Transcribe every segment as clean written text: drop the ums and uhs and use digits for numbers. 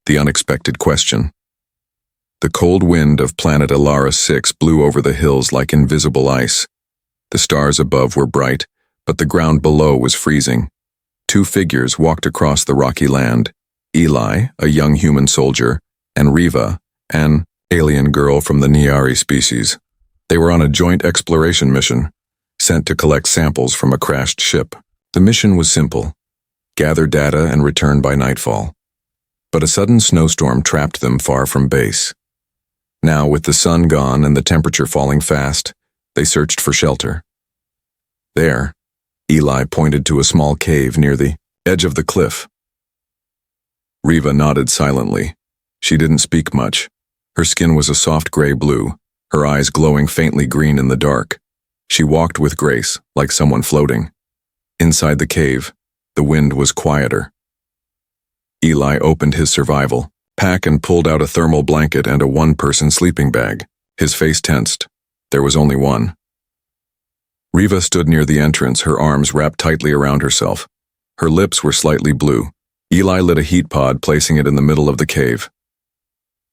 The unexpected question. The cold wind of planet Alara 6 blew over the hills like invisible ice. The stars above were bright, but the ground below was freezing. Two figures walked across the rocky land. Eli, a young human soldier, and Riva, an alien girl from the Nyari species. They were on a joint exploration mission, sent to collect samples from a crashed ship. The mission was simple: gather data and return by nightfall. But a sudden snowstorm trapped them far from base. Now, with the sun gone and the temperature falling fast, they searched for shelter. There, Eli pointed to a small cave near the edge of the cliff. Riva nodded silently. She didn't speak much. Her skin was a soft gray blue, her eyes glowing faintly green in the dark. She walked with grace, like someone floating. Inside the cave, the wind was quieter. Eli opened his survival pack and pulled out a thermal blanket and a one-person sleeping bag. His face tensed. There was only one. Riva stood near the entrance, her arms wrapped tightly around herself. Her lips were slightly blue. Eli lit a heat pod, placing it in the middle of the cave.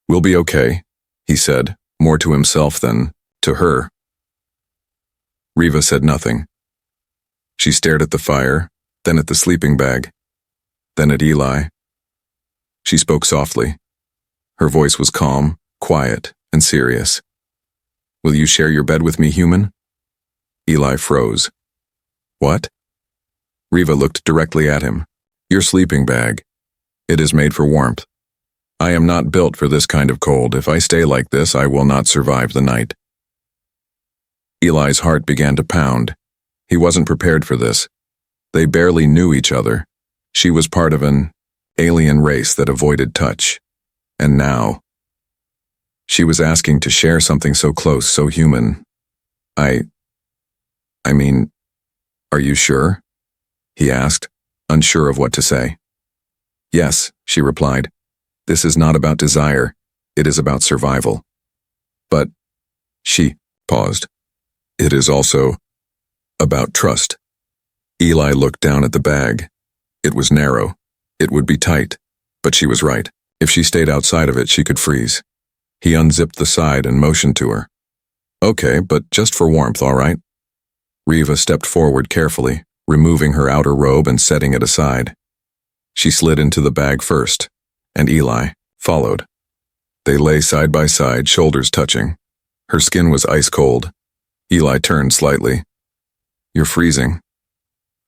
"We'll be okay," he said, more to himself than to her. Riva said nothing. She stared at the fire, then at the sleeping bag, then at Eli. She spoke softly. Her voice was calm, quiet, and serious. "Will you share your bed with me, human?" Eli froze. "What?" Riva looked directly at him. "Your sleeping bag. It is made for warmth. I am not built for this kind of cold. If I stay like this, I will not survive the night." Eli's heart began to pound. He wasn't prepared for this. They barely knew each other. She was part of an alien race that avoided touch. And now, she was asking to share something so close, so human. I mean, are you sure?" he asked, unsure of what to say. "Yes," she replied. "This is not about desire. It is about survival." "But," she paused, "it is also about trust." Eli looked down at the bag. It was narrow. It would be tight, but she was right. If she stayed outside of it, she could freeze. He unzipped the side and motioned to her. "Okay, but just for warmth, all right?" Riva stepped forward carefully, removing her outer robe and setting it aside. She slid into the bag first, and Eli followed. They lay side by side, shoulders touching. Her skin was ice cold. Eli turned slightly. "You're freezing."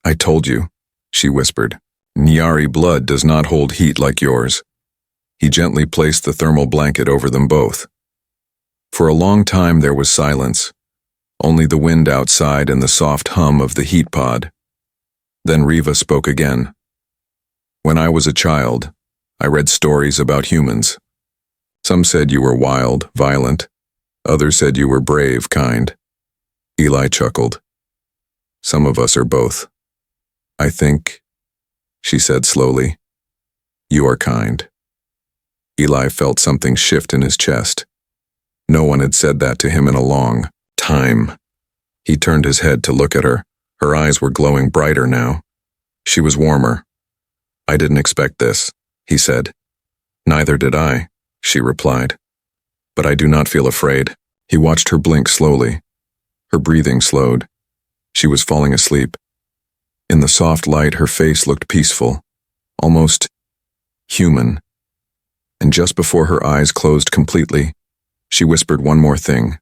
"I told you," she whispered. "Nyari blood does not hold heat like yours." He gently placed the thermal blanket over them both. For a long time there was silence, only the wind outside and the soft hum of the heat pod. Then Riva spoke again. "When I was a child, I read stories about humans. Some said you were wild, violent. Others said you were brave, kind." Eli chuckled. "Some of us are both. I think," she said slowly, "you are kind." Eli felt something shift in his chest. No one had said that to him in a long time. He turned his head to look at her. Her eyes were glowing brighter now. She was warmer. "I didn't expect this," he said. "Neither did I," she replied. "But I do not feel afraid." He watched her blink slowly. Her breathing slowed. She was falling asleep. In the soft light, her face looked peaceful, almost human. And just before her eyes closed completely, she whispered one more thing.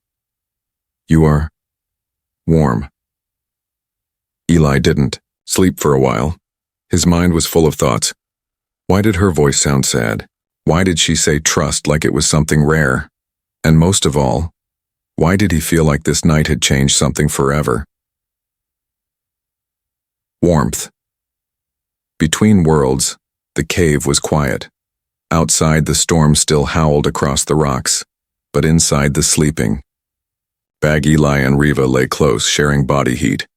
"You are warm." Eli didn't sleep for a while. His mind was full of thoughts. Why did her voice sound sad? Why did she say trust like it was something rare? And most of all, why did he feel like this night had changed something forever? Warmth. Between worlds, the cave was quiet. Outside, the storm still howled across the rocks, but inside the sleeping. Bag Eli and Riva lay close, sharing body heat.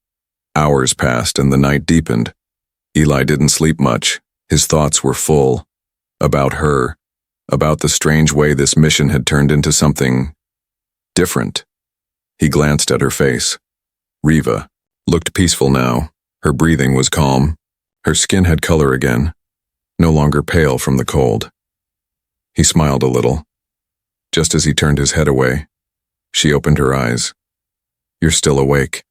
Hours passed and the night deepened. Eli didn't sleep much. His thoughts were full. About her. About the strange way this mission had turned into something different. He glanced at her face. Riva looked peaceful now. Her breathing was calm. Her skin had color again, no longer pale from the cold. He smiled a little. Just as he turned his head away, she opened her eyes. "You're still awake,"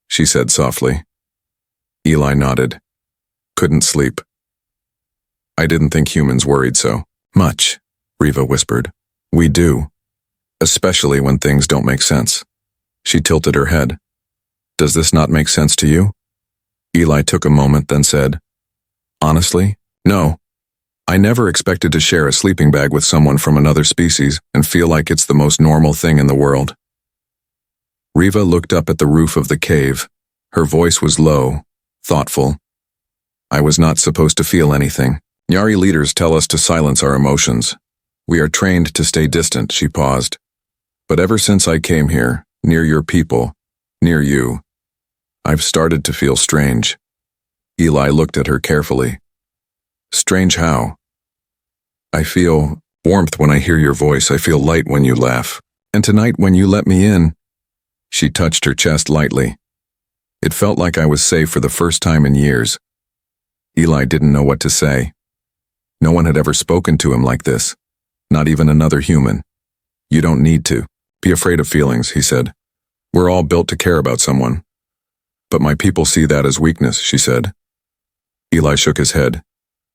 she said softly. Eli nodded. "Couldn't sleep." "I didn't think humans worried so much," Riva whispered. "We do. Especially when things don't make sense." She tilted her head. "Does this not make sense to you?" Eli took a moment, then said, "Honestly, no. I never expected to share a sleeping bag with someone from another species and feel like it's the most normal thing in the world." Riva looked up at the roof of the cave. Her voice was low, thoughtful. "I was not supposed to feel anything. Nyari leaders tell us to silence our emotions. We are trained to stay distant," she paused. "But ever since I came here, near your people, near you, I've started to feel strange." Eli looked at her carefully. "Strange how?" "I feel warmth when I hear your voice. I feel light when you laugh. And tonight when you let me in." She touched her chest lightly. It felt like I was safe for the first time in years. Eli didn't know what to say. No one had ever spoken to him like this. Not even another human. "You don't need to be afraid of feelings," he said. "We're all built to care about someone." "But my people see that as weakness," she said. Eli shook his head.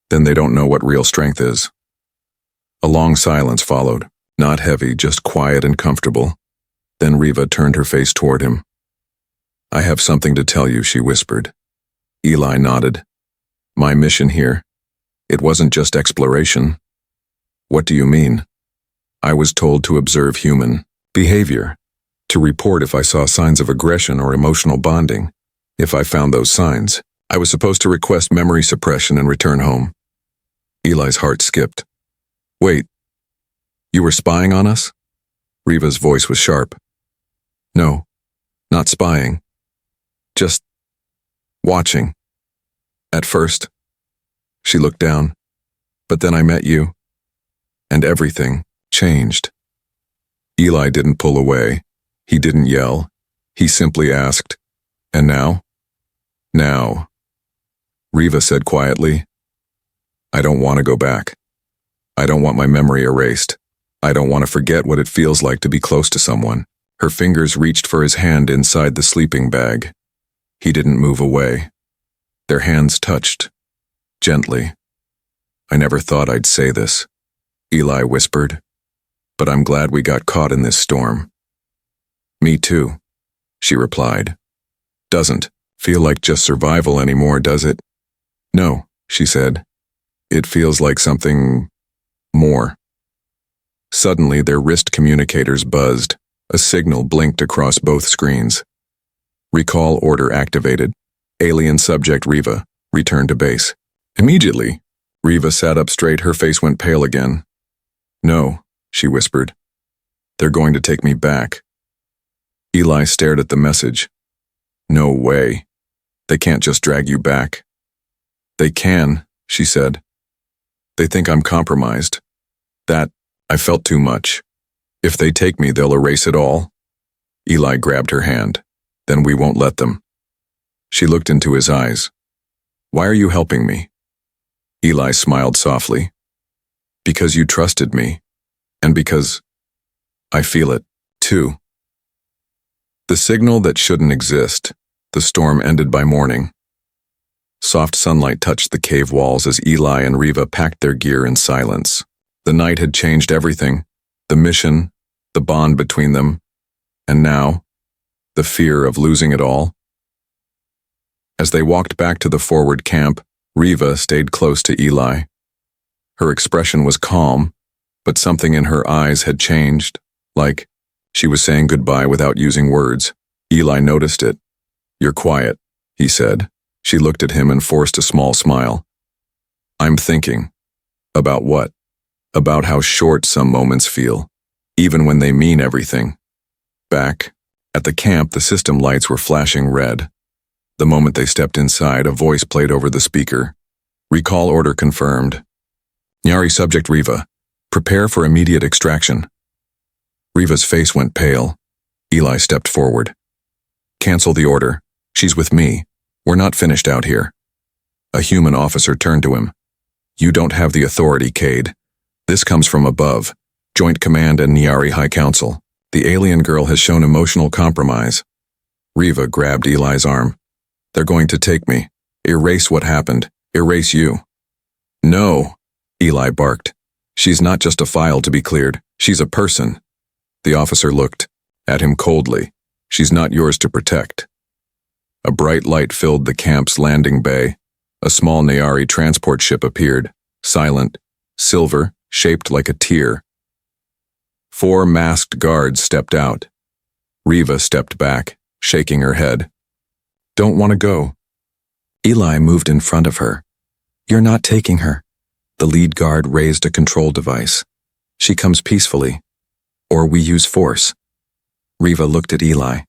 "Then they don't know what real strength is." A long silence followed, not heavy, just quiet and comfortable. Then Riva turned her face toward him. "I have something to tell you," she whispered. Eli nodded. "My mission here, it wasn't just exploration." "What do you mean?" "I was told to observe human behavior, to report if I saw signs of aggression or emotional bonding. If I found those signs, I was supposed to request memory suppression and return home." Eli's heart skipped. "Wait, you were spying on us?" Riva's voice was sharp. "No, not spying. Just watching. At first." She looked down. "But then I met you, and everything changed." Eli didn't pull away. He didn't yell. He simply asked, "And now?" "Now," Riva said quietly, "I don't want to go back. I don't want my memory erased. I don't want to forget what it feels like to be close to someone." Her fingers reached for his hand inside the sleeping bag. He didn't move away. Their hands touched, gently. "I never thought I'd say this," Eli whispered, "but I'm glad we got caught in this storm." "Me too," she replied. "Doesn't feel like just survival anymore, does it?" "No," she said. "It feels like something more." Suddenly, their wrist communicators buzzed. A signal blinked across both screens. "Recall order activated. Alien subject Riva, return to base." Immediately, Riva sat up straight. Her face went pale again. "No," she whispered. "They're going to take me back." Eli stared at the message. "No way. They can't just drag you back." "They can," she said. "They think I'm compromised. That, I felt too much. If they take me, they'll erase it all." Eli grabbed her hand. "Then we won't let them." She looked into his eyes. "Why are you helping me?" Eli smiled softly. "Because you trusted me, and because I feel it, too." The signal that shouldn't exist, the storm ended by morning. Soft sunlight touched the cave walls as Eli and Riva packed their gear in silence. The night had changed everything. The mission, the bond between them, and now, the fear of losing it all. As they walked back to the forward camp, Riva stayed close to Eli. Her expression was calm, but something in her eyes had changed, like she was saying goodbye without using words. Eli noticed it. "You're quiet," he said. She looked at him and forced a small smile. "I'm thinking." "About what?" "About how short some moments feel, even when they mean everything." Back at the camp, the system lights were flashing red. The moment they stepped inside, a voice played over the speaker. "Recall order confirmed. Nyari subject Riva, prepare for immediate extraction." Riva's face went pale. Eli stepped forward. "Cancel the order. She's with me. We're not finished out here." A human officer turned to him. "You don't have the authority, Cade. This comes from above. Joint Command and Nyari High Council. The alien girl has shown emotional compromise. Riva grabbed Eli's arm. They're going to take me. Erase what happened. Erase you. No, Eli barked. She's not just a file to be cleared. She's a person. The officer looked at him coldly. She's not yours to protect. A bright light filled the camp's landing bay. A small Nyari transport ship appeared, silent, silver, shaped like a tear. 4 masked guards stepped out. Riva stepped back, shaking her head. Don't want to go. Eli moved in front of her. You're not taking her. The lead guard raised a control device. She comes peacefully. Or we use force. Riva looked at Eli.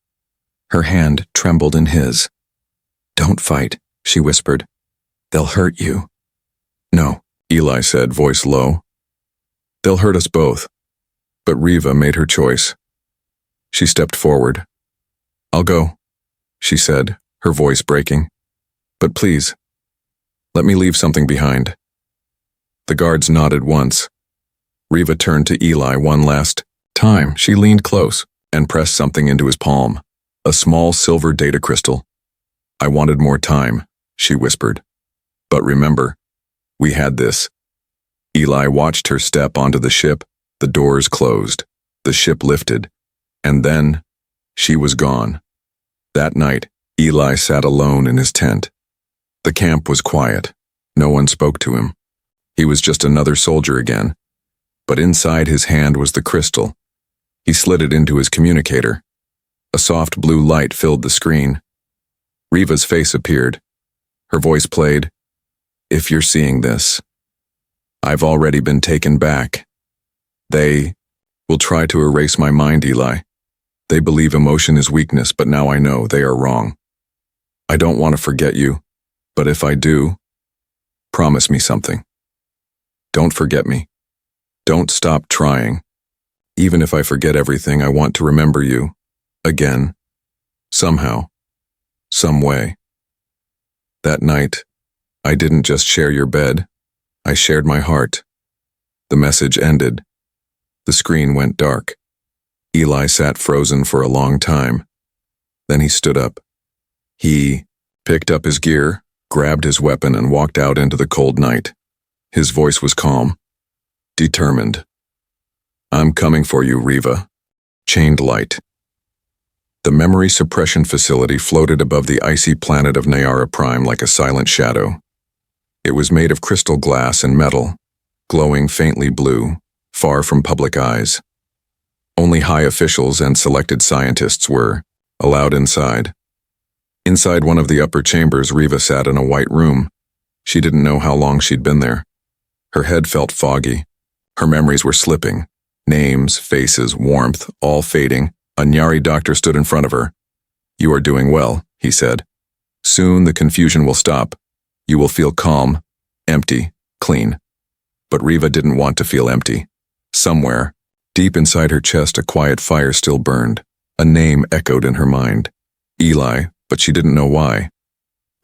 Her hand trembled in his. Don't fight, she whispered. They'll hurt you. No, Eli said, voice low. They'll hurt us both. But Riva made her choice. She stepped forward. I'll go, she said, her voice breaking. But please, let me leave something behind. The guards nodded once. Riva turned to Eli one last time. She leaned close and pressed something into his palm. A small silver data crystal. I wanted more time, she whispered. But remember, we had this. Eli watched her step onto the ship. The doors closed. The ship lifted. And then, she was gone. That night, Eli sat alone in his tent. The camp was quiet. No one spoke to him. He was just another soldier again. But inside his hand was the crystal. He slid it into his communicator. A soft blue light filled the screen. Riva's face appeared. Her voice played, If you're seeing this, I've already been taken back. They will try to erase my mind, Eli. They believe emotion is weakness, but now I know they are wrong. I don't want to forget you, but if I do, promise me something. Don't forget me. Don't stop trying. Even if I forget everything, I want to remember you. Again. Somehow. Some way. That night, I didn't just share your bed. I shared my heart. The message ended. The screen went dark. Eli sat frozen for a long time. Then he stood up. He picked up his gear, grabbed his weapon, and walked out into the cold night. His voice was calm, determined. I'm coming for you, Riva. Chained light. The memory suppression facility floated above the icy planet of Nyara Prime like a silent shadow. It was made of crystal glass and metal, glowing faintly blue, far from public eyes. Only high officials and selected scientists were allowed inside. Inside one of the upper chambers, Riva sat in a white room. She didn't know how long she'd been there. Her head felt foggy. Her memories were slipping. Names, faces, warmth, all fading. A Nyari doctor stood in front of her. You are doing well, he said. Soon the confusion will stop. You will feel calm, empty, clean. But Riva didn't want to feel empty. Somewhere, deep inside her chest, a quiet fire still burned. A name echoed in her mind. Eli, but she didn't know why.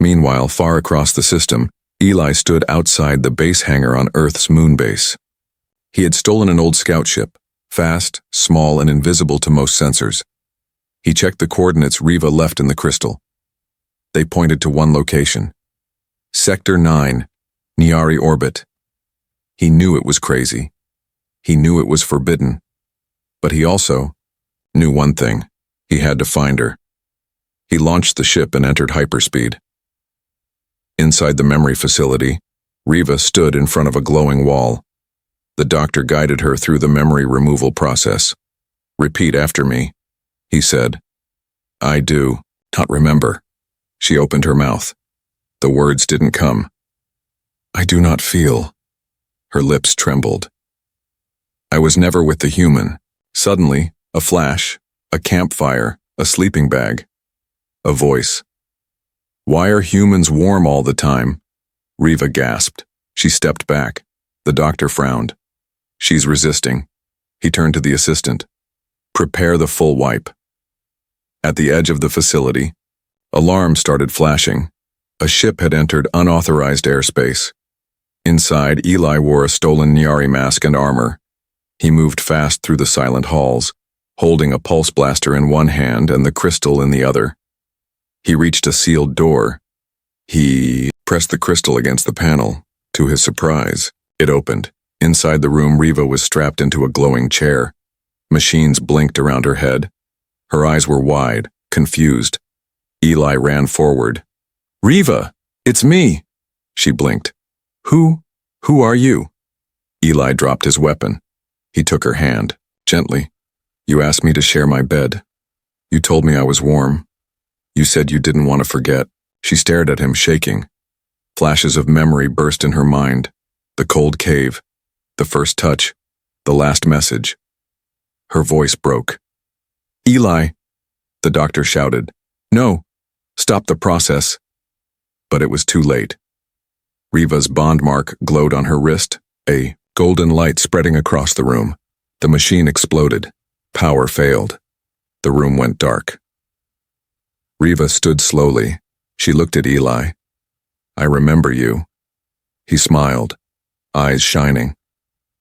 Meanwhile, far across the system, Eli stood outside the base hangar on Earth's moon base. He had stolen an old scout ship, fast, small, and invisible to most sensors. He checked the coordinates Riva left in the crystal. They pointed to one location. Sector 9, Nyari orbit. He knew it was crazy. He knew it was forbidden. But he also knew one thing. He had to find her. He launched the ship and entered hyperspeed. Inside the memory facility, Riva stood in front of a glowing wall. The doctor guided her through the memory removal process. Repeat after me, he said. I do not remember. She opened her mouth. The words didn't come. I do not feel. Her lips trembled. I was never with the human. Suddenly, a flash, a campfire, a sleeping bag. A voice. Why are humans warm all the time? Riva gasped. She stepped back. The doctor frowned. She's resisting. He turned to the assistant. Prepare the full wipe. At the edge of the facility, alarms started flashing. A ship had entered unauthorized airspace. Inside, Eli wore a stolen Nyari mask and armor. He moved fast through the silent halls, holding a pulse blaster in one hand and the crystal in the other. He reached a sealed door. He pressed the crystal against the panel. To his surprise, it opened. Inside the room, Riva was strapped into a glowing chair. Machines blinked around her head. Her eyes were wide, confused. Eli ran forward. "Riva, it's me!" She blinked. Who are you?" Eli dropped his weapon. He took her hand, gently. "You asked me to share my bed. You told me I was warm. You said you didn't want to forget." She stared at him, shaking. Flashes of memory burst in her mind. The cold cave, the first touch, the last message. Her voice broke. "Eli!" The doctor shouted. "No! Stop the process!" But it was too late. Riva's bond mark glowed on her wrist, a golden light spreading across the room. The machine exploded. Power failed. The room went dark. Riva stood slowly. She looked at Eli. "I remember you." He smiled, eyes shining.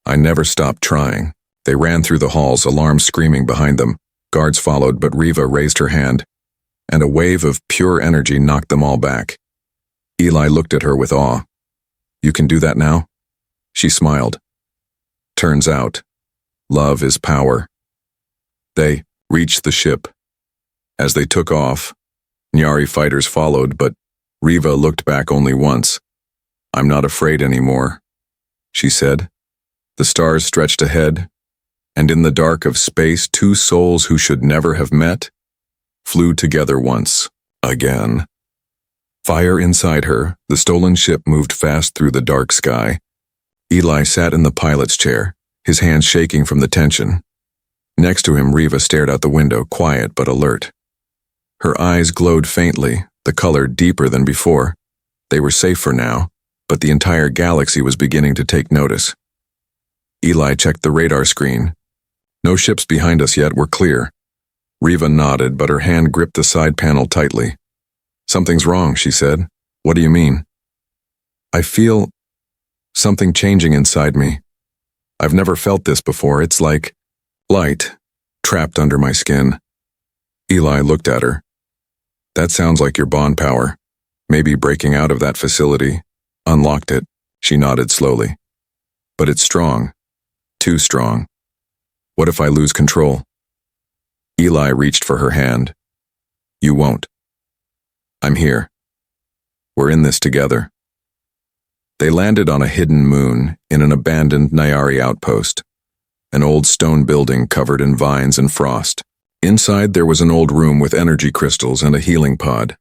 "I never stopped trying." They ran through the halls, alarms screaming behind them. Guards followed, but Riva raised her hand, and a wave of pure energy knocked them all back. Eli looked at her with awe. "You can do that now?" She smiled. "Turns out, love is power." They reached the ship. As they took off, Nyari fighters followed, but Riva looked back only once. "I'm not afraid anymore," she said. The stars stretched ahead, and in the dark of space, two souls who should never have met flew together once, again. Fire inside her, the stolen ship moved fast through the dark sky. Eli sat in the pilot's chair, his hands shaking from the tension. Next to him, Riva stared out the window, quiet but alert. Her eyes glowed faintly, the color deeper than before. They were safe for now, but the entire galaxy was beginning to take notice. Eli checked the radar screen. No ships behind us yet, were clear. Riva nodded, but her hand gripped the side panel tightly. "Something's wrong," she said. "What do you mean?" "I feel something changing inside me. I've never felt this before. It's like light trapped under my skin." Eli looked at her. "That sounds like your bond power. Maybe breaking out of that facility unlocked it." She nodded slowly. "But it's strong. Too strong. What if I lose control?" Eli reached for her hand. "You won't. I'm here. We're in this together." They landed on a hidden moon in an abandoned Nyari outpost, an old stone building covered in vines and frost. Inside there was an old room with energy crystals and a healing pod.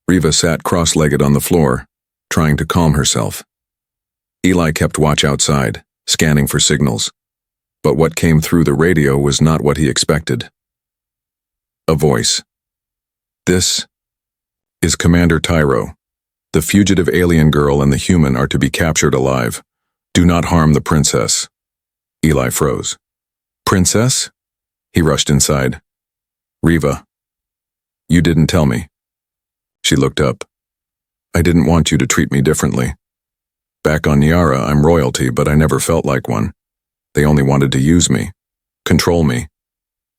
Riva sat cross-legged on the floor, trying to calm herself. Eli kept watch outside, scanning for signals. But what came through the radio was not what he expected. A voice. "This is Commander Tyro. The fugitive alien girl and the human are to be captured alive. Do not harm the princess." Eli froze. "Princess?" He rushed inside. "Riva, you didn't tell me." She looked up. "I didn't want you to treat me differently. Back on Nyara, I'm royalty, but I never felt like one. They only wanted to use me, control me."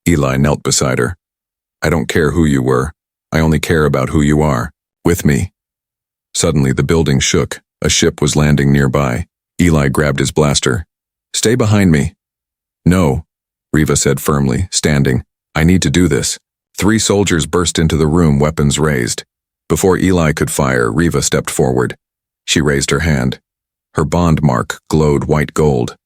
Eli knelt beside her. "I don't care who you were. I only care about who you are, with me." Suddenly, the building shook. A ship was landing nearby. Eli grabbed his blaster. "Stay behind me." "No," Riva said firmly, standing. "I need to do this." 3 soldiers burst into the room, weapons raised. Before Eli could fire, Riva stepped forward. She raised her hand. Her bond mark glowed white gold.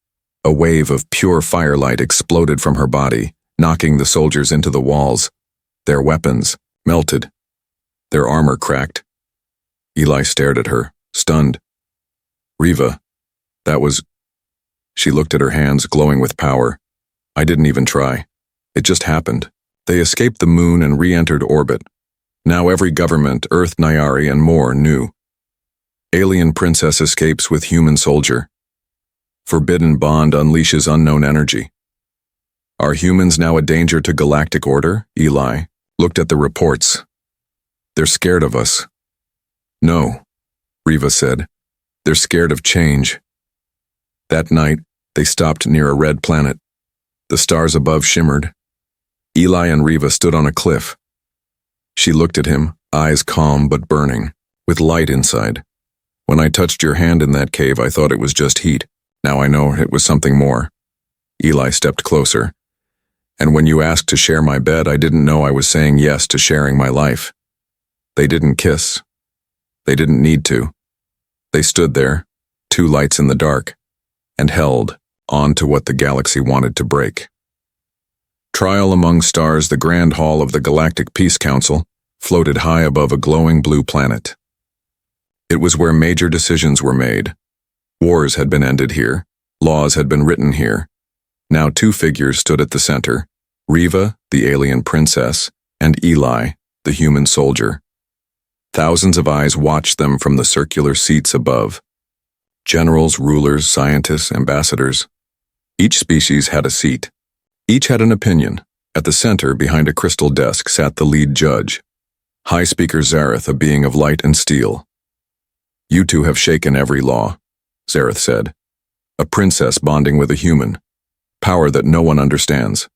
A wave of pure firelight exploded from her body, knocking the soldiers into the walls. Their weapons melted. Their armor cracked. Eli stared at her, stunned. "Riva, that was..." She looked at her hands, glowing with power. "I didn't even try. It just happened." They escaped the moon and re-entered orbit. Now every government, Earth, Nyari, and more knew. Alien princess escapes with human soldier. Forbidden bond unleashes unknown energy. Are humans now a danger to galactic order? Eli looked at the reports. "They're scared of us." "No," Riva said. They're scared of change. That night, they stopped near a red planet. The stars above shimmered. Eli and Riva stood on a cliff. She looked at him, eyes calm but burning, with light inside. When I touched your hand in that cave, I thought it was just heat. Now I know it was something more. Eli stepped closer. And when you asked to share my bed, I didn't know I was saying yes to sharing my life. They didn't kiss. They didn't need to. They stood there, two lights in the dark, and held on to what the galaxy wanted to break. Trial among stars, the grand hall of the Galactic Peace Council floated high above a glowing blue planet. It was where major decisions were made. Wars had been ended here. Laws had been written here. Now two figures stood at the center, Riva, the alien princess, and Eli, the human soldier. Thousands of eyes watched them from the circular seats above. Generals, rulers, scientists, ambassadors. Each species had a seat. Each had an opinion. At the center, behind a crystal desk, sat the lead judge, High Speaker Zareth, a being of light and steel. You two have shaken every law, Zareth said. A princess bonding with a human. Power that no one understands.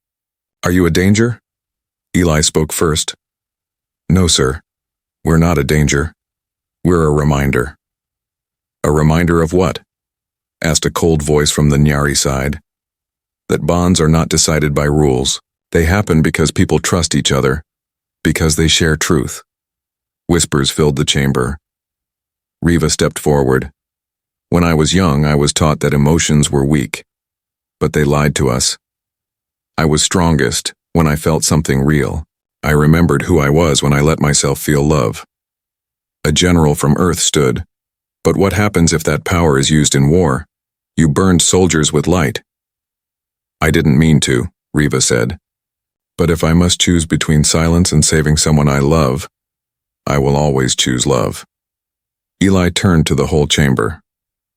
Are you a danger? Eli spoke first. No, sir. We're not a danger. We're a reminder. A reminder of what? Asked a cold voice from the Nyari side. That bonds are not decided by rules. They happen because people trust each other, because they share truth. Whispers filled the chamber. Riva stepped forward. When I was young, I was taught that emotions were weak, but they lied to us. I was strongest when I felt something real. I remembered who I was when I let myself feel love. A general from Earth stood. But what happens if that power is used in war? You burned soldiers with light. I didn't mean to, Riva said. But if I must choose between silence and saving someone I love, I will always choose love. Eli turned to the whole chamber.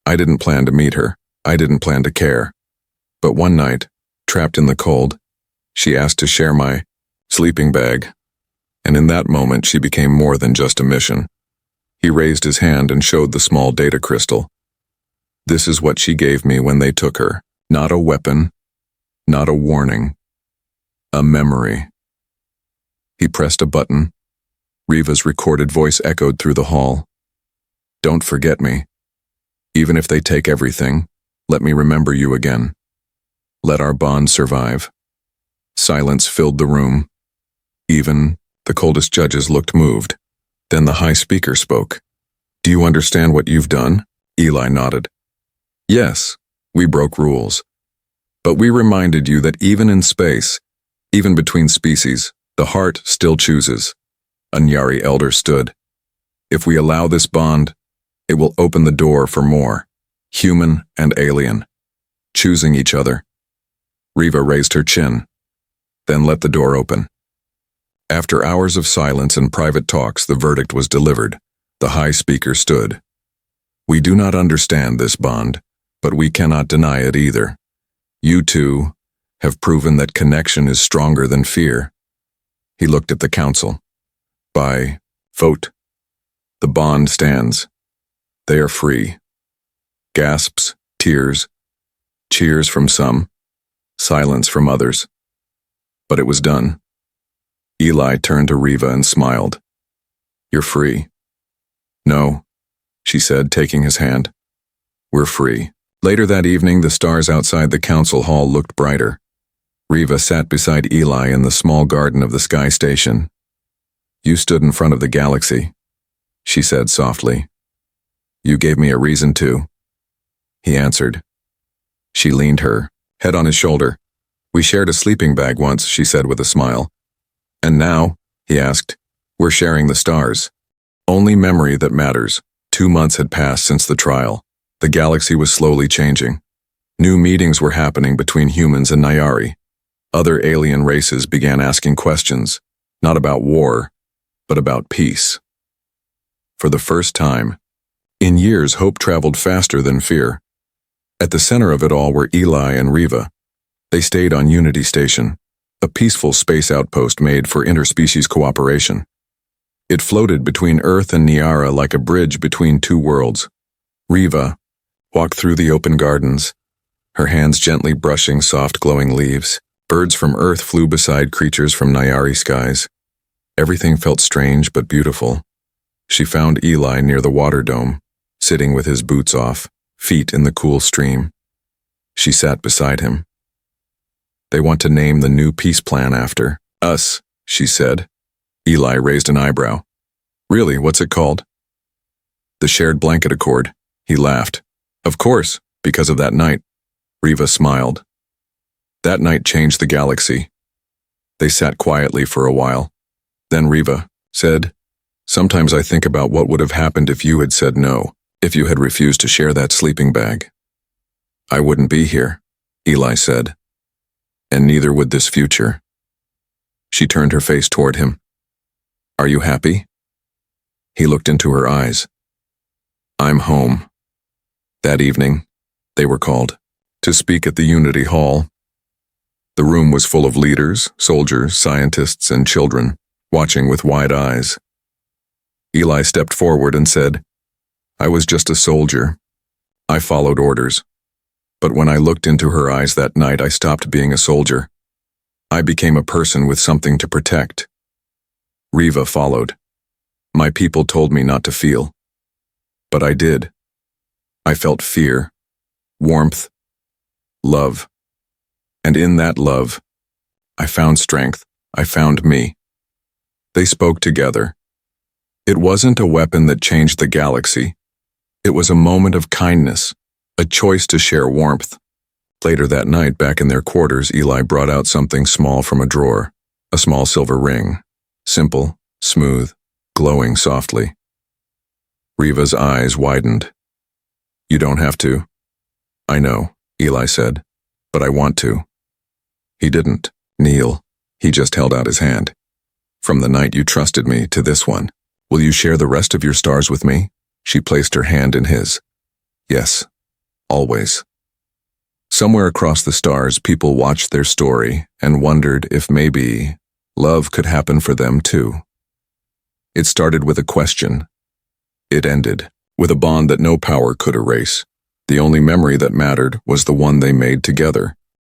I didn't plan to meet her. I didn't plan to care. But one night, trapped in the cold, she asked to share my sleeping bag. And in that moment, she became more than just a mission. He raised his hand and showed the small data crystal. This is what she gave me when they took her. Not a weapon, not a warning, a memory. He pressed a button. Riva's recorded voice echoed through the hall. Don't forget me. Even if they take everything, let me remember you again. Let our bond survive. Silence filled the room. Even the coldest judges looked moved. Then the High Speaker spoke. Do you understand what you've done? Eli nodded. Yes, we broke rules. But we reminded you that even in space, even between species, the heart still chooses. A Nyari elder stood. If we allow this bond, it will open the door for more, human and alien, choosing each other. Riva raised her chin, then let the door open. After hours of silence and private talks, the verdict was delivered. The High Speaker stood. We do not understand this bond, but we cannot deny it either. You two have proven that connection is stronger than fear. He looked at the council. By vote, the bond stands. They are free. Gasps, tears, cheers from some, silence from others. But it was done. Eli turned to Riva and smiled. You're free. No, she said, taking his hand. We're free. Later that evening, the stars outside the council hall looked brighter. Riva sat beside Eli in the small garden of the sky station. You stood in front of the galaxy, she said softly. You gave me a reason to. He answered. She leaned her head on his shoulder. We shared a sleeping bag once, she said with a smile. And now, he asked, we're sharing the stars. Only memory that matters. 2 months had passed since the trial. The galaxy was slowly changing. New meetings were happening between humans and Nyari. Other alien races began asking questions, not about war, but about peace. For the first time, in years, hope traveled faster than fear. At the center of it all were Eli and Riva. They stayed on Unity Station, a peaceful space outpost made for interspecies cooperation. It floated between Earth and Nyara like a bridge between two worlds. Riva walked through the open gardens, her hands gently brushing soft glowing leaves. Birds from Earth flew beside creatures from Nayari skies. Everything felt strange but beautiful. She found Eli near the water dome, sitting with his boots off, feet in the cool stream. She sat beside him. They want to name the new peace plan after us, she said. Eli raised an eyebrow. Really, what's it called? The Shared Blanket Accord. He laughed. Of course, because of that night. Riva smiled. That night changed the galaxy. They sat quietly for a while. Then Riva said, "Sometimes I think about what would have happened if you had said no, if you had refused to share that sleeping bag." "I wouldn't be here," Eli said. "And neither would this future." She turned her face toward him. "Are you happy?" He looked into her eyes. "I'm home." That evening, they were called to speak at the Unity Hall. The room was full of leaders, soldiers, scientists, and children, watching with wide eyes. Eli stepped forward and said, "I was just a soldier. I followed orders. But when I looked into her eyes that night, I stopped being a soldier. I became a person with something to protect." Riva followed. "My people told me not to feel. But I did. I felt fear, warmth, love. And in that love, I found strength. I found me." They spoke together. It wasn't a weapon that changed the galaxy. It was a moment of kindness, a choice to share warmth. Later that night, back in their quarters, Eli brought out something small from a drawer, a small silver ring, simple, smooth, glowing softly. Riva's eyes widened. "You don't have to." "I know," Eli said, "but I want to." He didn't kneel. He just held out his hand. "From the night you trusted me to this one, will you share the rest of your stars with me?" She placed her hand in his. "Yes, always." Somewhere across the stars, people watched their story and wondered if maybe love could happen for them too. It started with a question. It ended with a bond that no power could erase. The only memory that mattered was the one they made together.